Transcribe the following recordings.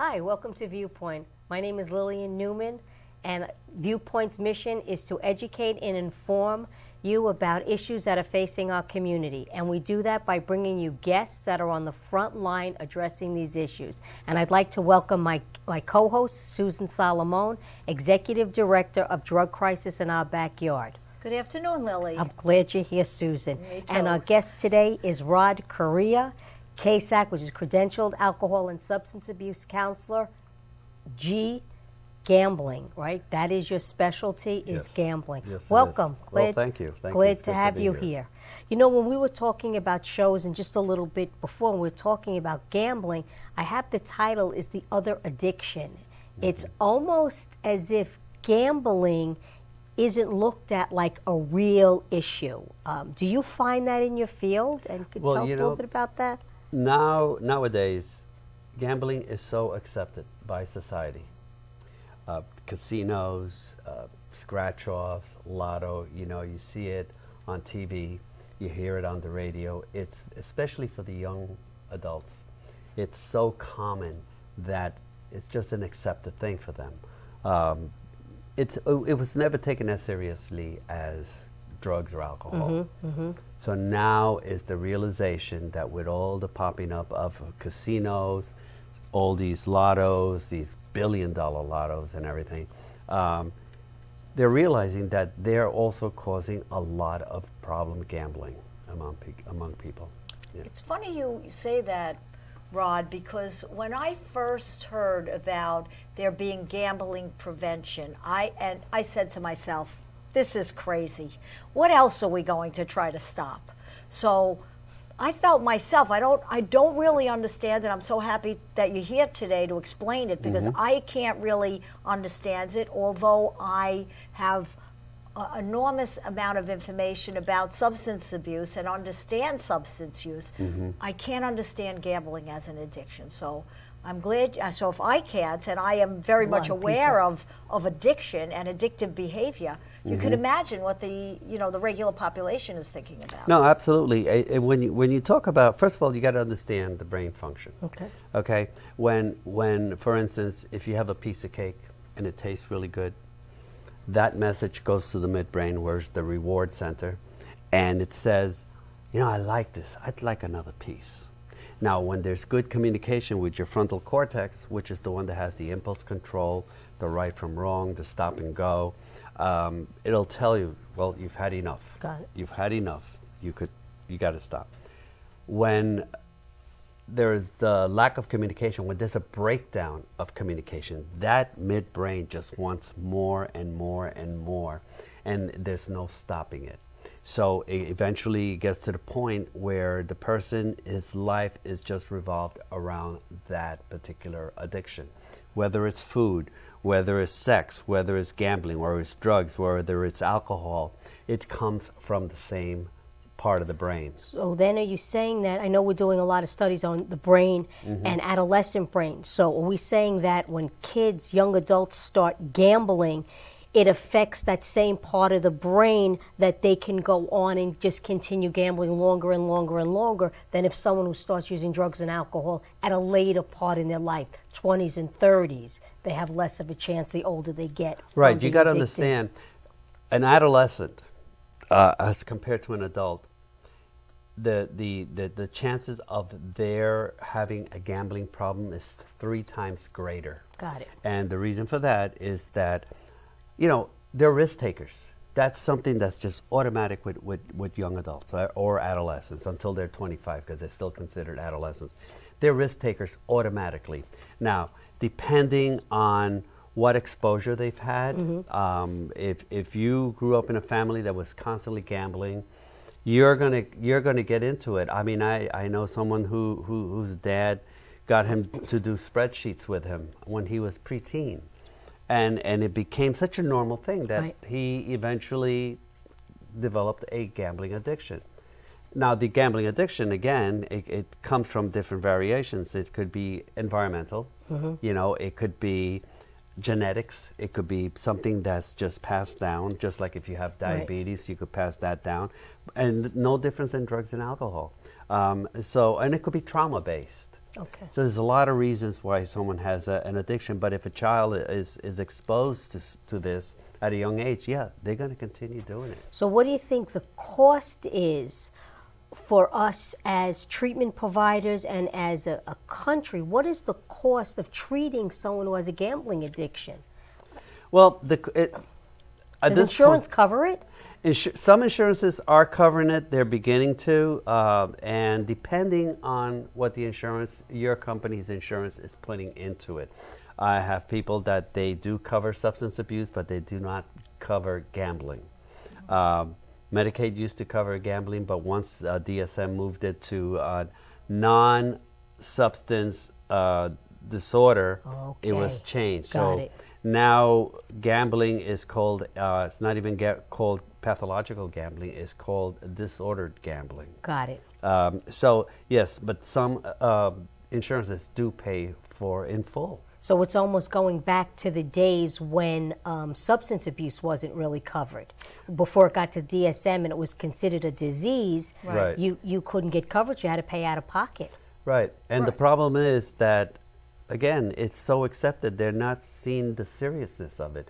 Hi, welcome to Viewpoint. My name is Lillian Neuman, and Viewpoint's mission is to educate and inform you about issues that are facing our community. And we do that by bringing you guests that are on the front line addressing these issues. And I'd like to welcome my co-host, Susan Salomone, Executive Director of Drug Crisis in Our Backyard. Good afternoon, Lily. I'm glad you're here, Susan. Me too. And our guest today is Rod Correa, CASAC, which is Credentialed Alcohol and Substance Abuse Counselor. G, gambling, right? That is your specialty, is Yes. gambling. Yes, it Welcome. is. Well, thank you. Thank you. Glad It's to good to have be you here. here. You know, when we were talking about shows and just a little bit before, when we were talking about gambling, I have the title is The Other Addiction. It's almost as if gambling isn't looked at like a real issue. Do you find that in your field? And could Well, tell us you a little know, bit about that? Nowadays, gambling is so accepted by society. Casinos, scratch-offs, lotto, you see it on TV, you hear it on the radio. It's especially for the young adults. It's so common that it's just an accepted thing for them. It was never taken as seriously as drugs or alcohol. So now is the realization that with all the popping up of casinos, all these lottos, these billion-dollar lottos and everything, they're realizing that they're also causing a lot of problem gambling among people. Yeah. It's funny you say that, Rod, because when I first heard about there being gambling prevention, I said to myself, this is crazy. What else are we going to try to stop? So I felt myself, I don't really understand it. I'm so happy that you're here today to explain it, because I can't really understand it, although I have an enormous amount of information about substance abuse and understand substance use. I can't understand gambling as an addiction. So I'm glad, so if I can't, and I am very much aware of addiction and addictive behavior, you can imagine what the regular population is thinking about. No, absolutely. When you talk about, first of all, you got to understand the brain function. Okay. Okay. When, for instance, if you have a piece of cake and it tastes really good, that message goes to the midbrain, where's the reward center, and it says, I like this. I'd like another piece. Now, when there's good communication with your frontal cortex, which is the one that has the impulse control, the right from wrong, the stop and go, it'll tell you, well, you've had enough. Got it. You've had enough. You got to stop. When there's the lack of communication, when there's a breakdown of communication, that midbrain just wants more and more and more, and there's no stopping it. So it eventually gets to the point where the his life is just revolved around that particular addiction, whether it's food, whether it's sex, whether it's gambling, whether it's drugs, whether it's alcohol. It comes from the same part of the brain. So then are you saying that, I know we're doing a lot of studies on the brain and adolescent brain, so are we saying that when kids, young adults start gambling, it affects that same part of the brain that they can go on and just continue gambling longer and longer and longer than if someone who starts using drugs and alcohol at a later part in their life, 20s and 30s, they have less of a chance the older they get. Right, you got to understand, an adolescent, as compared to an adult, the chances of their having a gambling problem is 3 times greater. Got it. And the reason for that is that, they're risk takers. That's something that's just automatic with young adults or adolescents until they're 25, because they're still considered adolescents. They're risk takers automatically. Now, depending on what exposure they've had, if you grew up in a family that was constantly gambling, you're gonna get into it. I mean, I know someone whose dad got him to do spreadsheets with him when he was preteen. And it became such a normal thing that he eventually developed a gambling addiction. Now, the gambling addiction, again, it comes from different variations. It could be environmental, it could be genetics, it could be something that's just passed down, just like if you have diabetes, you could pass that down, and no difference in drugs and alcohol. And it could be trauma-based. Okay. So there's a lot of reasons why someone has an addiction, but if a child is exposed to this at a young age, yeah, they're going to continue doing it. So what do you think the cost is for us as treatment providers and as a country? What is the cost of treating someone who has a gambling addiction? Well, Does insurance cover it? Some insurances are covering it. They're beginning to, and depending on what your company's insurance is putting into it. I have people that they do cover substance abuse, but they do not cover gambling. Medicaid used to cover gambling, but once DSM moved it to non-substance disorder, it was changed. Got it. Now gambling is called, it's not even called pathological gambling, it's called disordered gambling. Got it. So yes, but some insurances do pay for in full. So it's almost going back to the days when substance abuse wasn't really covered. Before it got to DSM and it was considered a disease, Right. you couldn't get coverage, you had to pay out of pocket. Right, and the problem is that, again, it's so accepted, they're not seeing the seriousness of it.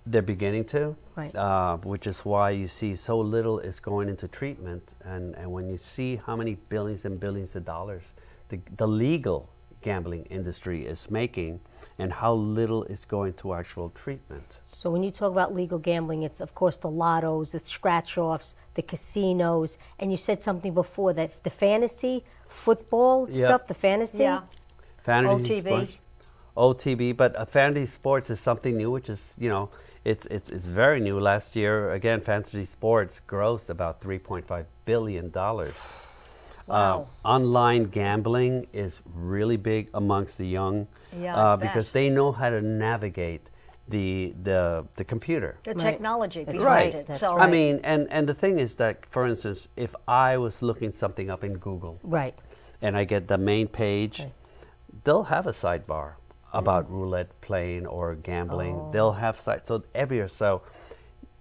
They're beginning to, Right. Which is why you see so little is going into treatment. And when you see how many billions and billions of dollars the legal gambling industry is making and how little is going to actual treatment. So when you talk about legal gambling, it's of course the lottos, it's scratch-offs, the casinos, and you said something before that the fantasy football stuff, the fantasy? Yeah. Fantasy OTB. sports. OTB, but fantasy sports is something new, which is, it's very new. Last year, again, fantasy sports grossed about $3.5 billion. Wow. Online gambling is really big amongst the young because they know how to navigate the computer. The technology behind Right. it. That's So I mean, and the thing is that, for instance, if I was looking something up in Google Right. and I get the main page, Right. they'll have a sidebar about roulette playing or gambling. They'll have sites. So everywhere. So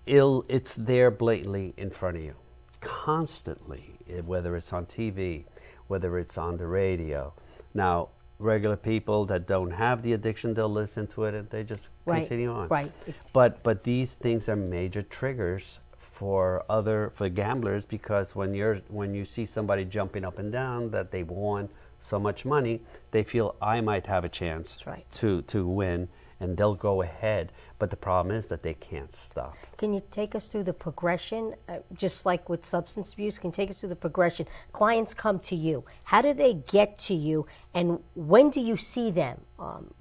it's there blatantly in front of you, constantly, whether it's on TV, whether it's on the radio. Now, regular people that don't have the addiction, they'll listen to it and they just continue on. Right. But these things are major triggers for gamblers, because when you see somebody jumping up and down that they've won so much money, they feel I might have a chance to win, and they'll go ahead. But the problem is that they can't stop. Can you take us through the progression, just like with substance abuse? Can you take us through the progression? Clients come to you. How do they get to you, and when do you see them?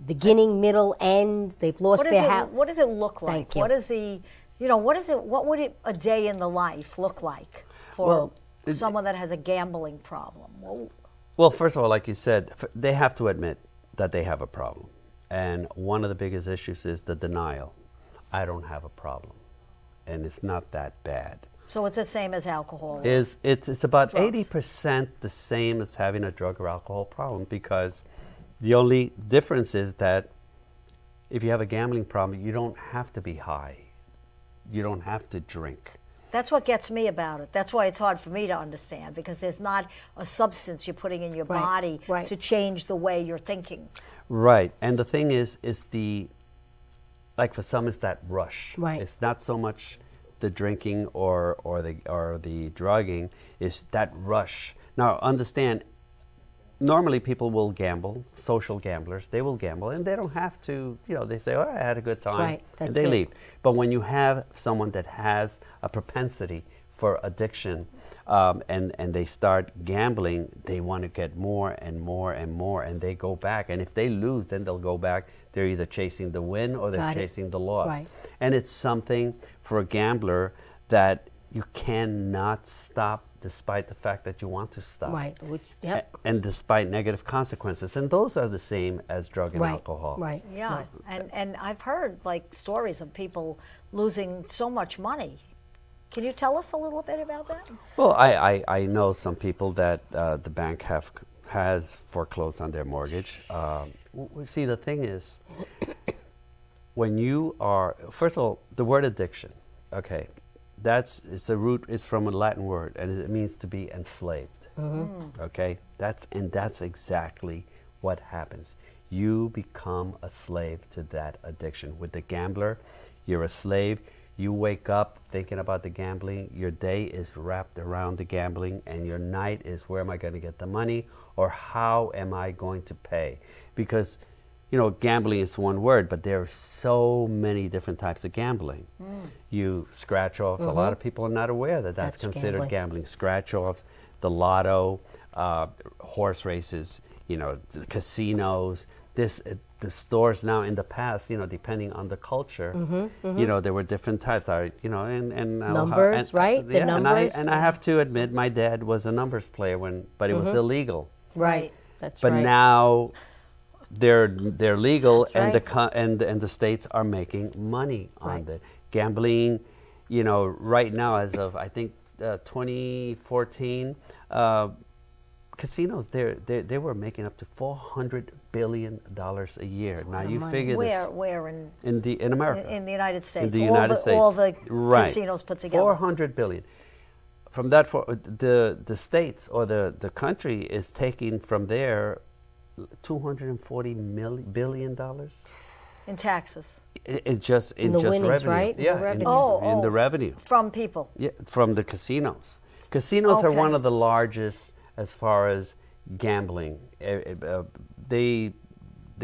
Beginning, middle, end? They've lost their house. What does it look like? Thank you. What is what would a day in the life look like for someone that has a gambling problem? Well, first of all, like you said, they have to admit that they have a problem. And one of the biggest issues is the denial. I don't have a problem, and it's not that bad. So it's the same as alcohol. It's about drugs. 80% the same as having a drug or alcohol problem, because the only difference is that if you have a gambling problem, you don't have to be high. You don't have to drink. That's what gets me about it. That's why it's hard for me to understand, because there's not a substance you're putting in your body to change the way you're thinking. Right, and the thing is like for some, it's that rush. Right. It's not so much the drinking or the drugging. It's that rush. Now, understand, normally people will gamble, social gamblers. They will gamble, and they don't have to. They say, "Oh, I had a good time," and they leave. But when you have someone that has a propensity for addiction, and they start gambling, they want to get more and more and more, and they go back. And if they lose, then they'll go back. They're either chasing the win or they're chasing the loss. Right. And it's something for a gambler that you cannot stop, despite the fact that you want to stop. Right. And despite negative consequences. And those are the same as drug and alcohol. Right. Yeah, and I've heard stories of people losing so much money. Can you tell us a little bit about that? Well, I know some people that the bank has foreclosed on their mortgage. See, the thing is, when you are, first of all, the word addiction, okay, it's a root. It's from a Latin word, and it means to be enslaved. Okay, that's exactly what happens. You become a slave to that addiction. With the gambler, you're a slave. You wake up thinking about the gambling. Your day is wrapped around the gambling, and your night is, where am I going to get the money, or how am I going to pay? Because, gambling is one word, but there are so many different types of gambling. You scratch offs. A lot of people are not aware that that's considered gambling. Scratch offs, the lotto, horse races, the casinos. The stores now, in the past, depending on the culture, there were different types. And numbers, right? The numbers. And I have to admit, my dad was a numbers player but it was illegal. Right. That's right. But now they're legal, and right. and the states are making money on the gambling. Right now, as of I think 2014. Casinos, they were making up to $400 billion a year. Now you figure where in America, in the United States, in the United States, all the casinos put together, $400 billion. From that, the states or the country is taking from there $240 billion in taxes. In just winnings, revenue, right? Yeah, in the revenue from people. Yeah, from the casinos. Casinos are one of the largest as far as gambling. They're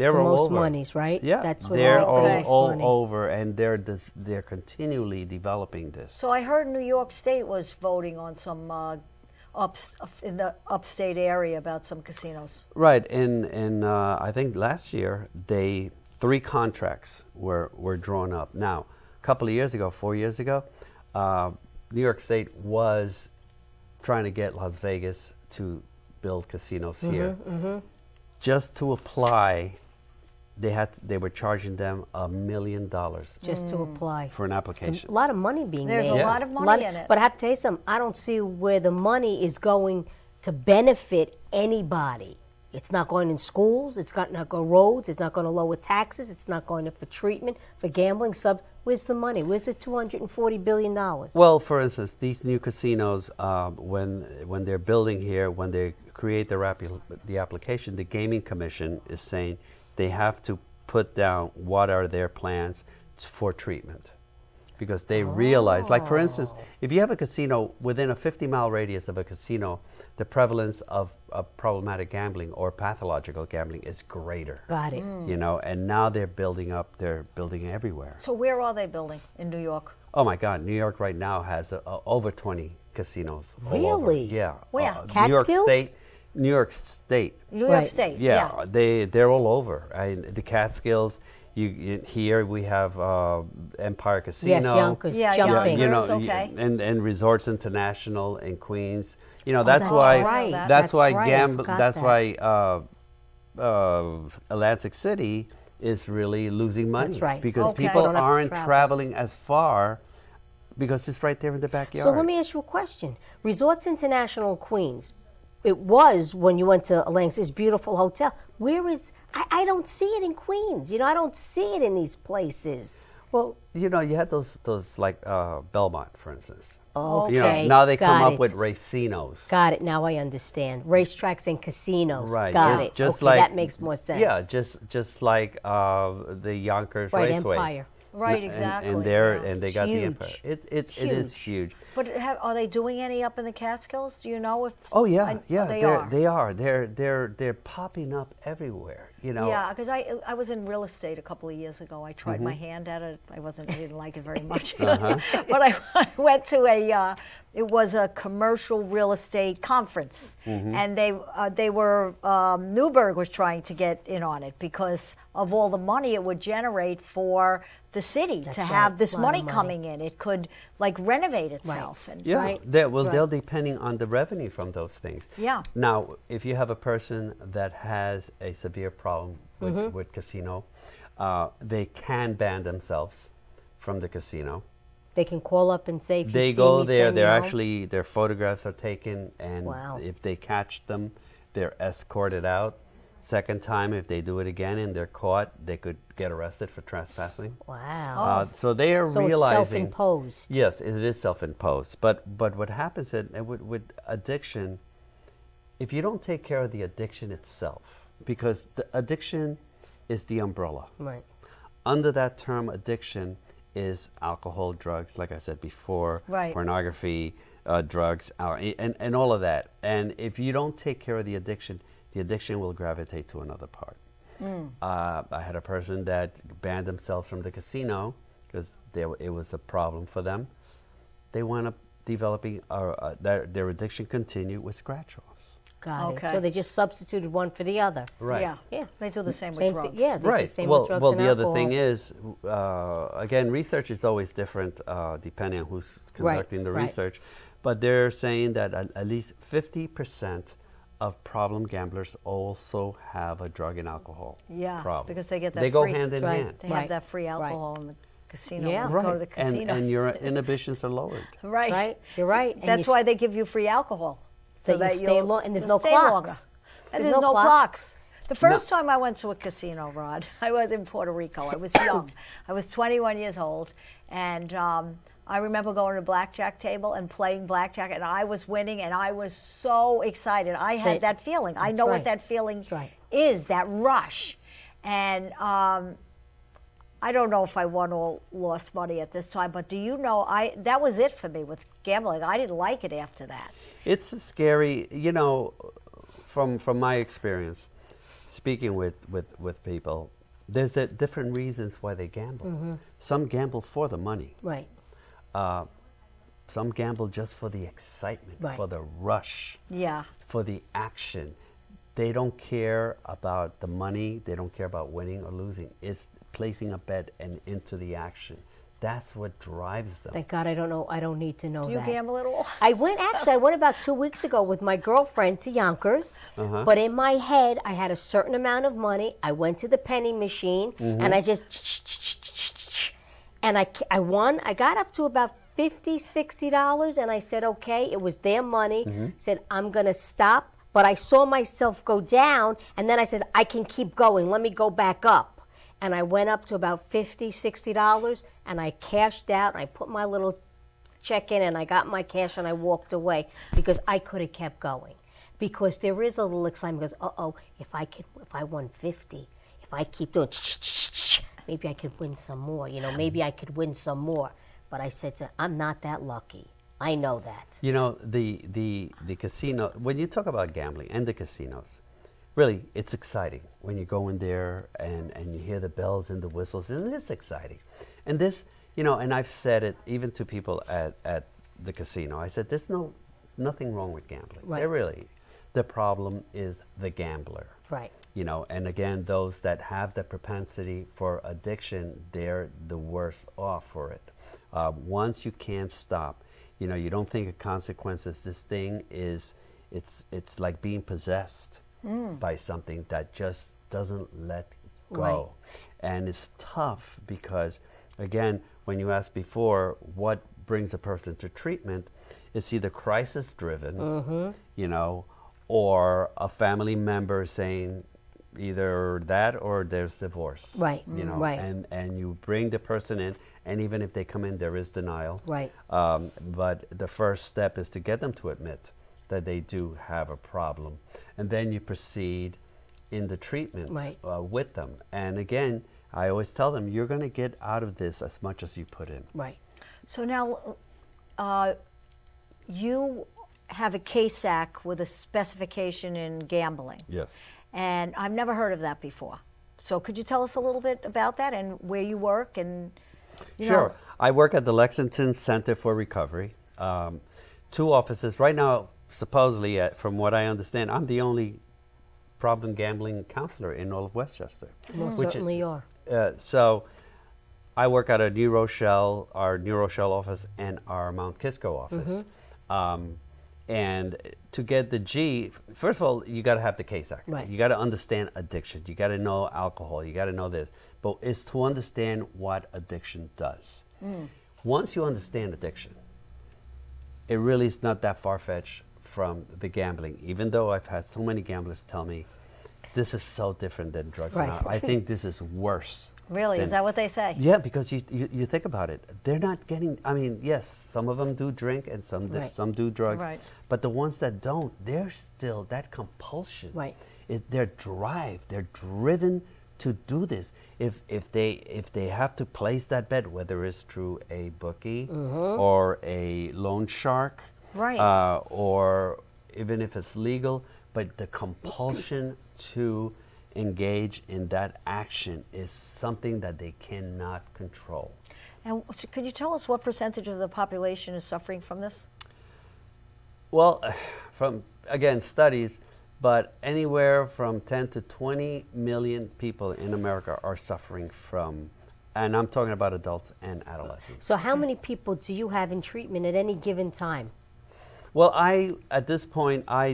all over. Most monies, right? Yeah, that's what they're all over, and they're continually developing this. So I heard New York State was voting on some in the upstate area about some casinos. Right, and I think last year 3 contracts were drawn up. Now, a couple of years ago, 4 years ago, New York State was trying to get Las Vegas to build casinos here. Just to apply, they were charging them $1 million just to apply for an application. It's a lot of money being made. There's a lot of money in it. But I have to tell you something. I don't see where the money is going to benefit anybody. It's not going in schools. It's not going to roads. It's not going to lower taxes. It's not going for treatment, for gambling. Where's the money? Where's the $240 billion? Well, for instance, these new casinos, when they're building here, when they create the application, the Gaming Commission is saying they have to put down what are their plans for treatment. Because they realize, like for instance, if you have a casino within a 50-mile radius of a casino, the prevalence of problematic gambling or pathological gambling is greater. Got it. And now they're building everywhere. So where are they building in New York? Oh my God, New York right now has over 20 casinos. Really? Yeah. Where? Catskills? New York State. New York State. Yeah, they're all over. The Catskills. Here we have Empire Casino. Yes, Yonkers, jumping. Okay. And Resorts International in Queens. That's why. That's why Atlantic City is really losing money. That's right. Because people aren't traveling as far because it's right there in the backyard. So let me ask you a question. Resorts International in Queens, it was when you went to Atlantic's beautiful hotel. Where is, I don't see it in Queens. I don't see it in these places. Well, you had those like Belmont, for instance. Okay. Now they come up with racinos. Got it. Now I understand. Racetracks and casinos. Right. Got it. Just okay, like, that makes more sense. Yeah, just like the Yonkers Raceway. Empire. Right, exactly. And they got Huge. the Empire. It is huge. But are they doing any up in the Catskills? Do you know if? Oh yeah, they are. They are. They're popping up everywhere. Yeah, because I was in real estate a couple of years ago. I tried my hand at it. I didn't like it very much. But I went to it was a commercial real estate conference, and they were Newberg was trying to get in on it because of all the money it would generate for the city to have this money coming in. It could renovate itself. Right. And, they'll depending on the revenue from those things. Yeah. Now, if you have a person that has a severe problem with casino, they can ban themselves from the casino. They can call up and say, if they you see go me, there. send They're me home. their photographs are taken, and if they catch them, they're escorted out. Second time, if they do it again and they're caught, they could get arrested for trespassing. Wow. So they are So it's realizing. self-imposed. Yes, it is self-imposed. But what happens with addiction, if you don't take care of the addiction itself, because the addiction is the umbrella. Right. Under that term, addiction is alcohol, drugs, like I said before, Right. pornography, drugs, and all of that. And if you don't take care of the addiction will gravitate to another part. I had a person that banned themselves from the casino because it was a problem for them. They wound up developing, their addiction continued with scratch-offs. Got Okay. it. So they just substituted one for the other. Right. Yeah. Yeah. They do the same with Same drugs. thing. Yeah. They do the Right. same Well, with drugs well, and the other alcohol. thing is, again, research is always different depending on who's conducting the right. research. But they're saying that at least 50% of problem gamblers also have a drug and alcohol Yeah, problem. because they get that They go free- hand in right. hand. They have Right. that free Right. alcohol in the casino. Yeah. When you go to the And, casino. and your inhibitions are lowered. right. Right. You're right. And That's you why they give you free alcohol. So you stay you'll- long, and there's you'll no stay clocks. longer. And There's there's no no clock. clocks. The first time I went to a casino, Rod, I was in Puerto Rico. I was young. I was 21 years old. And I remember going to a blackjack table and playing blackjack, and I was winning, and I was so excited. I had right. that feeling. I That's know right. what that feeling That's right. is, that rush. And I don't know if I won or lost money at this time, but do you know, that was it for me with gambling. I didn't like it after that. It's a scary, from my experience, speaking with people, there's different reasons why they gamble. Mm-hmm. Some gamble for the money. Right. Some gamble just for the excitement, Right. for the rush, Yeah. for the action. They don't care about the money. They don't care about winning or losing. It's placing a bet and into the action. That's what drives them. Thank God I don't know. I don't need to know Do you that. gamble at all? I went about 2 weeks ago with my girlfriend to Yonkers, but in my head I had a certain amount of money. I went to the penny machine and I just and I won. I got up to about $50-$60 and I said, okay, it was their money. Said, I'm gonna stop, but I saw myself go down and then I said, I can keep going. Let me go back up. And I went up to about $50-$60 and I cashed out and I put my little check in and I got my cash and I walked away because I could have kept going. Because there is a little excitement because, if I won 50, if I keep doing maybe I could win some more, maybe I could win some more. But I said I'm not that lucky. I know that. The casino, when you talk about gambling and the casinos, really, it's exciting when you go in there and you hear the bells and the whistles, and it's exciting. And this, and I've said it even to people at the casino. I said, there's nothing wrong with gambling. Right. There really, the problem is the gambler. Right. And again, those that have the propensity for addiction, they're the worst off for it. Once you can't stop, you don't think of consequences. This thing is, it's like being possessed by something that just doesn't let go. Right. And it's tough because, again, when you asked before what brings a person to treatment, it's either crisis driven, or a family member saying either that or there's divorce. Right. Right. And you bring the person in, and even if they come in, there is denial. Right. But the first step is to get them to admit that they do have a problem. And then you proceed in the treatment Right. with them. And again, I always tell them, you're going to get out of this as much as you put in. Right. So now, you have a CASAC with a specification in gambling. Yes. And I've never heard of that before. So could you tell us a little bit about that and where you work and, Sure. I work at the Lexington Center for Recovery. 2 offices. Right now, supposedly, from what I understand, I'm the only problem gambling counselor in all of Westchester. Most Which certainly are. So I work at our New Rochelle office and our Mount Kisco office. And to get the G, first of all, you got to have the CASAC. Right. You got to understand addiction. You got to know alcohol. You got to know this. But it's to understand what addiction does. Once you understand addiction, it really is not that far-fetched from the gambling, even though I've had so many gamblers tell me, this is so different than drugs. Right. Now. I think this is worse. Really? Is than- that what they say? Yeah, because you think about it. They're not getting, I mean, yes, some of them do drink and Right. some do drugs. Right. But the ones that don't, they're still, that compulsion. Right. Their drive, they're driven to do this. If they have to place that bet, whether it's through a bookie or a loan shark, Right. or even if it's legal, but the compulsion to engage in that action is something that they cannot control. And could you tell us what percentage of the population is suffering from this? Well, from, again, studies, but anywhere from 10 to 20 million people in America are suffering from, and I'm talking about adults and adolescents. So how many people do you have in treatment at any given time? Well, at this point, I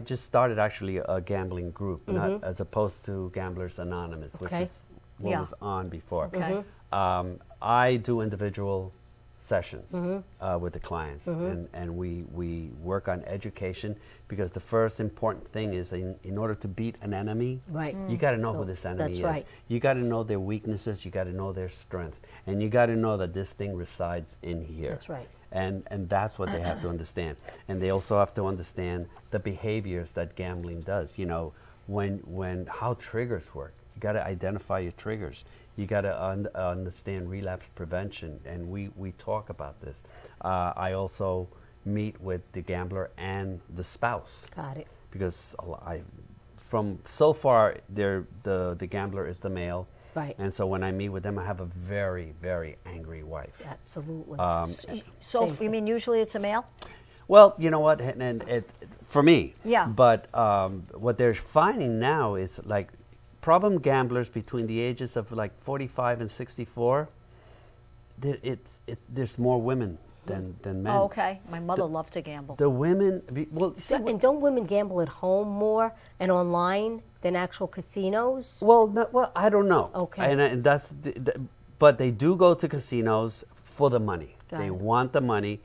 just started actually a gambling group, not as opposed to Gamblers Anonymous, which Okay. is what Yeah. was on before. Okay. I do individual sessions with the clients, and we work on education, because the first important thing is in order to beat an enemy, Right. you got to know who this enemy That's is. right. You got to know their weaknesses, you got to know their strength, and you got to know that this thing resides in here. That's right. And that's what they have to understand. And they also have to understand the behaviors that gambling does. You know, how triggers work. You got to identify your triggers. You got to understand relapse prevention, and we talk about this. I also meet with the gambler and the spouse, Got it. because from so far, the gambler is the male. Right. And so when I meet with them, I have a very, very angry wife. Absolutely. So Same you mean usually it's a male? Well, you know what, and for me. Yeah. But what they're finding now is like problem gamblers between the ages of like 45 and 64. There's more women than men. Oh, okay. My mother loved to gamble. The women, well, you see, And don't women gamble at home more and online than actual casinos? well, I don't know. Okay. And that's, but they do go to casinos for the money. Got They it. want the money.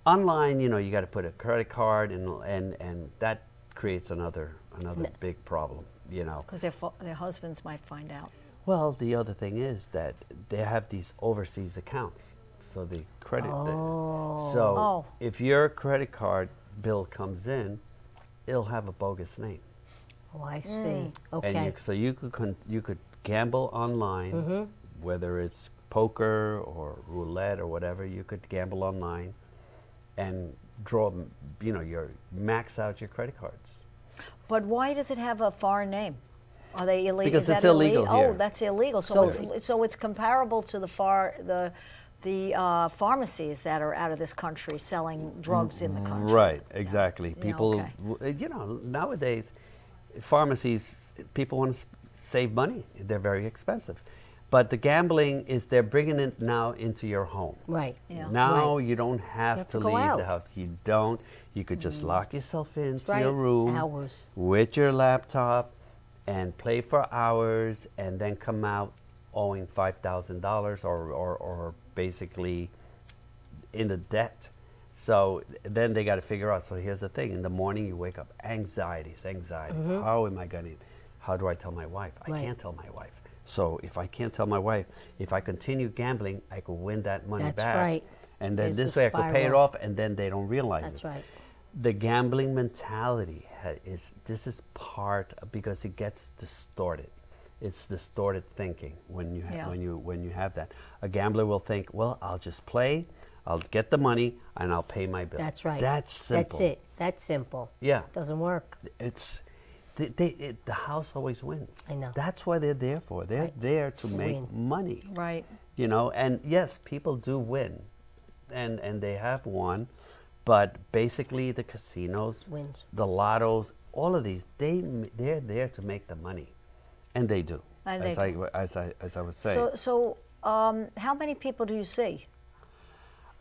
Online, you know, you got to put a credit card, and that creates another big problem. You know. Because their husbands might find out. Well, the other thing is that they have these overseas accounts, so the credit. So Oh. if your credit card bill comes in, it'll have a bogus name. Oh, I see. And Okay. so you could gamble online, whether it's poker or roulette or whatever. You could gamble online and draw, your max out your credit cards. But why does it have a foreign name? Are they illegal? Because Is it's that illegal here. Oh, that's illegal. So it's comparable to the pharmacies that are out of this country selling drugs in the country. Right, exactly. Yeah, People, okay. nowadays, pharmacies, people want to save money. They're very expensive. But the gambling is they're bringing it now into your home. Right. Yeah. Now Right. you don't have, have to to go leave out. the house. You don't. You could just lock yourself into right. your room Hours. with your laptop and play for hours, and then come out owing $5,000 or basically in the debt. So then they got to figure out. So here's the thing: in the morning you wake up, anxieties. How do I tell my wife? I Right. can't tell my wife. So if I can't tell my wife, if I continue gambling, I could win that money That's back. right. And then There's this the way I could pay it spiral. off, and then they don't realize That's it. right. The gambling mentality this is part because it gets distorted. It's distorted thinking when you Yeah. when you have that. A gambler will think, well, I'll just play, I'll get the money, and I'll pay my bill. That's right. That's simple. That's it. That's simple. Yeah. Doesn't work. It's the house always wins. I know. That's what they're there for. They're Right. there to make Win. money. Right. And yes, people do win, and they have won, but basically the casinos, Wins. the lottos, all of these, they're there to make the money, and they do. And they As I was saying. So how many people do you see?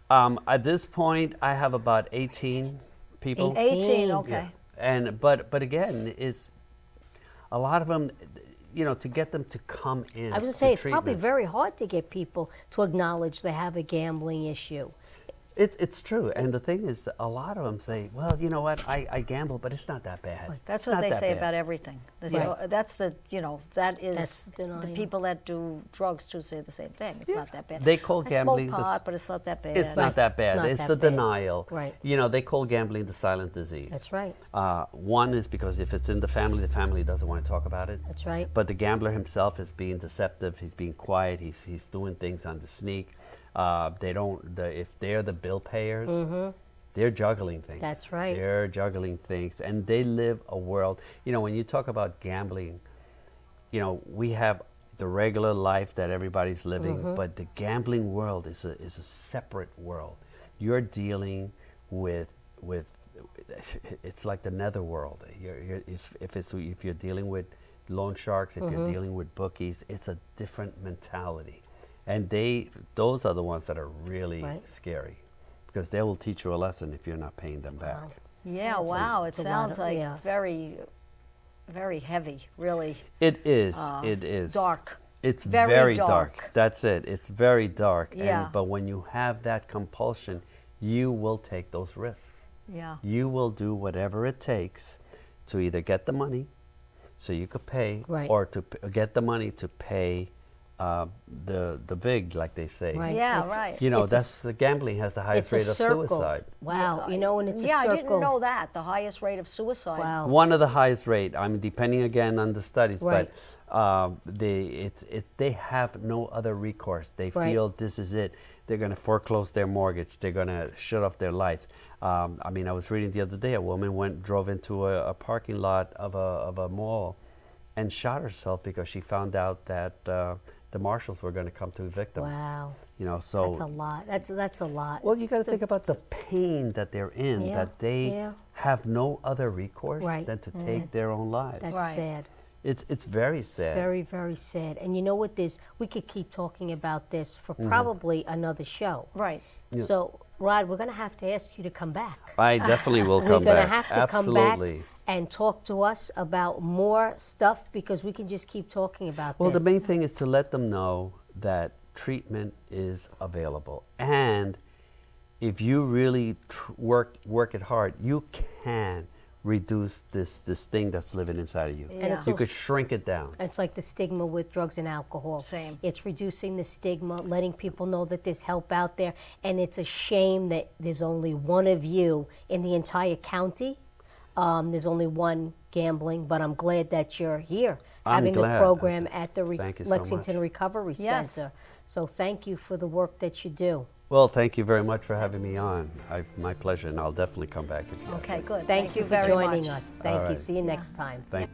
At this point, I have about 18 people. 18. Yeah. Okay. And but again, is a lot of them, to get them to come in. I was going to to say, it's probably treatment. very hard to get people to acknowledge they have a gambling issue. It's true. And the thing is, a lot of them say, well, you know what, I gamble, but it's not that bad. That's It's what not they that say bad. about everything. Right. That's the, that is, That's the denying. people that do drugs too say the same thing. It's not that bad. They call I gambling smoke the- pot, but it's not that bad. It's not that bad. not It's that the bad. denial. Right. They call gambling the silent disease. That's right. One is because if it's in the family doesn't want to talk about it. That's right. But the gambler himself is being deceptive. He's being quiet. He's doing things on the sneak. If they're the bill payers, they're juggling things. That's right. They're juggling things, and they live a world. When you talk about gambling, we have the regular life that everybody's living, but the gambling world is a separate world. You're dealing with it's like the netherworld. If you're dealing with loan sharks, if you're dealing with bookies, it's a different mentality, and those are the ones that are really Right. scary, because they will teach you a lesson if you're not paying them back. Wow. Yeah, wow. It It's a sounds lot of- like yeah. very, very heavy, really. It is. It is Dark. It's Very very dark. That's it. It's very dark. Yeah. But when you have that compulsion, you will take those risks. Yeah. You will do whatever it takes to either get the money so you could pay, Right. or to get the money to pay the big, like they say. Right. Yeah, It's- right. It's a That's the gambling has the highest It's a rate of circle. suicide. Wow. And it's yeah, a circle. I didn't know that. The highest rate of suicide. Wow. One of the highest rate. Depending again on the studies, Right. but they have no other recourse. They Right. feel this is it. They're going to foreclose their mortgage. They're going to shut off their lights. I was reading the other day, a woman drove into a parking lot of a mall and shot herself because she found out that the marshals were going to come to evict them. Wow. So That's a lot. That's a lot. well, you got to It's a- think about the pain that they're in, Yeah, that they yeah. have no other recourse Right. than to take their own lives. That's Right. sad. It's very sad. Very, very sad. And you know what? We could keep talking about this for probably another show. Right. So, Rod, we're going to have to ask you to come back. I definitely will We're come going to back. have to Absolutely. come back and talk to us about more stuff, because we can just keep talking about Well, this. the main thing is to let them know that treatment is available, and if you really work it hard, you can reduce this thing that's living inside of you. And it's You also- could shrink it down. It's like the stigma with drugs and alcohol. Same. It's reducing the stigma, letting people know that there's help out there. And it's a shame that there's only one of you in the entire county. There's only one gambling, but I'm glad that you're here I'm having glad. the program at the Thank you so Lexington much. Recovery Yes. Center. So thank you for the work that you do. Well, thank you very much for having me on. My pleasure, and I'll definitely come back if you have Okay, to. good. Thank you for very joining much. us. Thank All you. right. See you next time. Thank